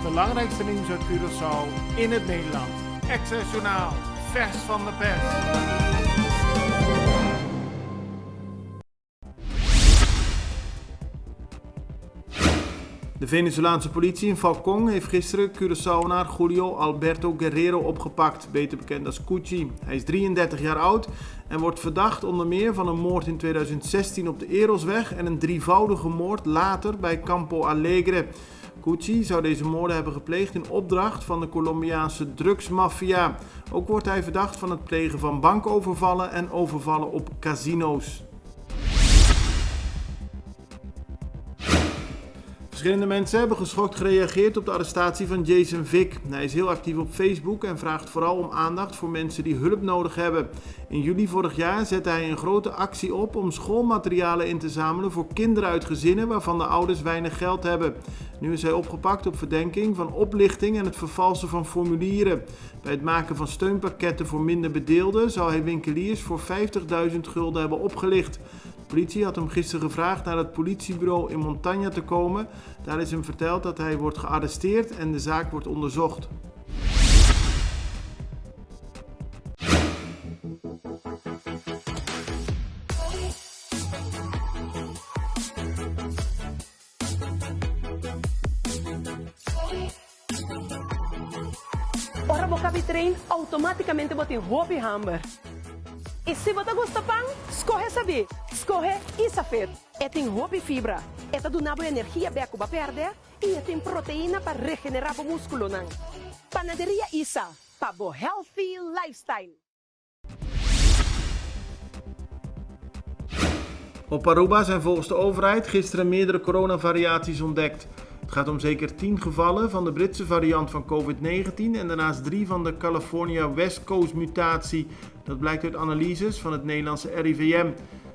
belangrijkste nieuws uit Curaçao in het Nederland. Access Journaal, vers van de pers. De Venezolaanse politie in Falcón heeft gisteren Curaçaoenaar Julio Alberto Guerrero opgepakt, beter bekend als Cuchi. Hij is 33 jaar oud en wordt verdacht onder meer van een moord in 2016 op de Erosweg en een drievoudige moord later bij Campo Alegre. Cuchi zou deze moorden hebben gepleegd in opdracht van de Colombiaanse drugsmafia. Ook wordt hij verdacht van het plegen van bankovervallen en overvallen op casino's. Verschillende mensen hebben geschokt gereageerd op de arrestatie van Jason Vick. Hij is heel actief op Facebook en vraagt vooral om aandacht voor mensen die hulp nodig hebben. In juli vorig jaar zette hij een grote actie op om schoolmaterialen in te zamelen voor kinderen uit gezinnen waarvan de ouders weinig geld hebben. Nu is hij opgepakt op verdenking van oplichting en het vervalsen van formulieren. Bij het maken van steunpakketten voor minder bedeelden zou hij winkeliers voor 50.000 gulden hebben opgelicht. De politie had hem gisteren gevraagd naar het politiebureau in Montaña te komen. Daar is hem verteld dat hij wordt gearresteerd en de zaak wordt onderzocht. Ora você cabe trem, automaticamente botem roupa e hamburger. E se você gosta pão, escorre saber. Escorre e safet. E tem roupa e fibra. E do nabo energia beco para perder. E tem proteína para regenerar o músculo. Não. Panaderia Isa. Para o healthy lifestyle. Op Aruba zijn volgens de overheid gisteren meerdere coronavariaties ontdekt. Het gaat om zeker 10 gevallen van de Britse variant van COVID-19 en daarnaast 3 van de California West Coast mutatie. Dat blijkt uit analyses van het Nederlandse RIVM.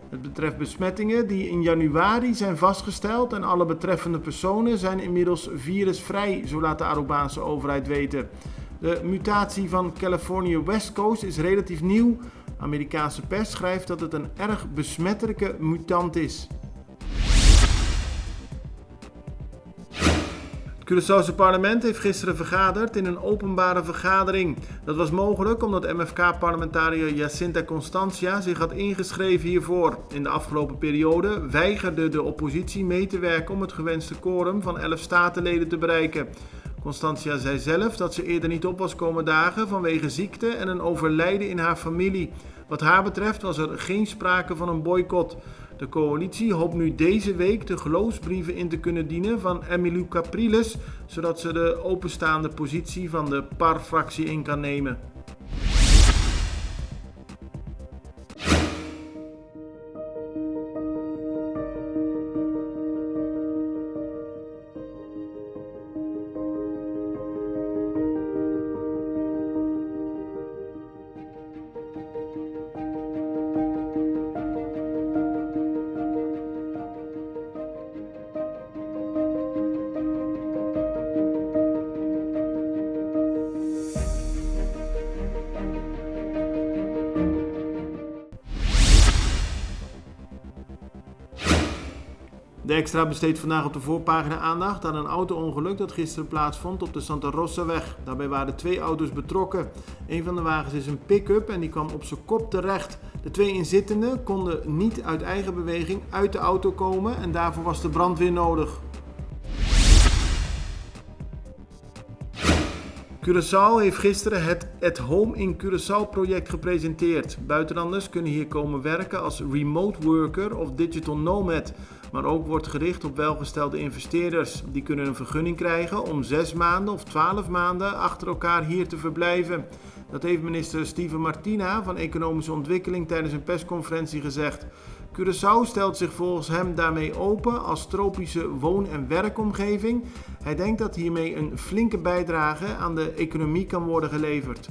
Het betreft besmettingen die in januari zijn vastgesteld en alle betreffende personen zijn inmiddels virusvrij, zo laat de Arubaanse overheid weten. De mutatie van California West Coast is relatief nieuw. Amerikaanse pers schrijft dat het een erg besmettelijke mutant is. Het Curaçaose parlement heeft gisteren vergaderd in een openbare vergadering. Dat was mogelijk omdat MFK-parlementariër Jacinta Constancia zich had ingeschreven hiervoor. In de afgelopen periode weigerde de oppositie mee te werken om het gewenste quorum van 11 statenleden te bereiken. Constancia zei zelf dat ze eerder niet op was komen dagen vanwege ziekte en een overlijden in haar familie. Wat haar betreft was er geen sprake van een boycott. De coalitie hoopt nu deze week de geloofsbrieven in te kunnen dienen van Emilio Capriles, zodat ze de openstaande positie van de PAR-fractie in kan nemen. De Extra besteedt vandaag op de voorpagina aandacht aan een auto-ongeluk dat gisteren plaatsvond op de Santa Rosaweg. Daarbij waren 2 auto's betrokken. Een van de wagens is een pick-up en die kwam op zijn kop terecht. De 2 inzittenden konden niet uit eigen beweging uit de auto komen en daarvoor was de brandweer nodig. Curaçao heeft gisteren het At Home in Curaçao project gepresenteerd. Buitenlanders kunnen hier komen werken als remote worker of digital nomad. Maar ook wordt gericht op welgestelde investeerders. Die kunnen een vergunning krijgen om 6 maanden of 12 maanden achter elkaar hier te verblijven. Dat heeft minister Steven Martina van Economische Ontwikkeling tijdens een persconferentie gezegd. Curaçao stelt zich volgens hem daarmee open als tropische woon- en werkomgeving. Hij denkt dat hiermee een flinke bijdrage aan de economie kan worden geleverd.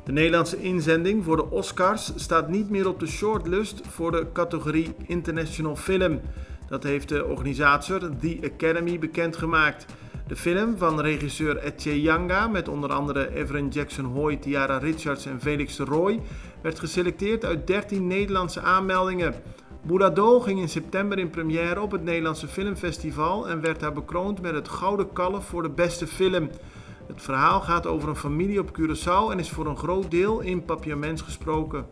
De Nederlandse inzending voor de Oscars staat niet meer op de shortlist voor de categorie International Film. Dat heeft de organisator The Academy bekendgemaakt. De film van regisseur Etje Yanga met onder andere Evelyn Jackson-Hoy, Tiara Richards en Felix de Roy werd geselecteerd uit 13 Nederlandse aanmeldingen. Bourado ging in september in première op het Nederlandse Filmfestival en werd daar bekroond met het Gouden Kalf voor de beste film. Het verhaal gaat over een familie op Curaçao en is voor een groot deel in Papiaments gesproken.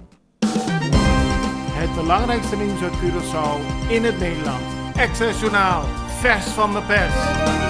Het belangrijkste nieuws uit Curaçao in het Nederland. Access Journaal, vers van de pers.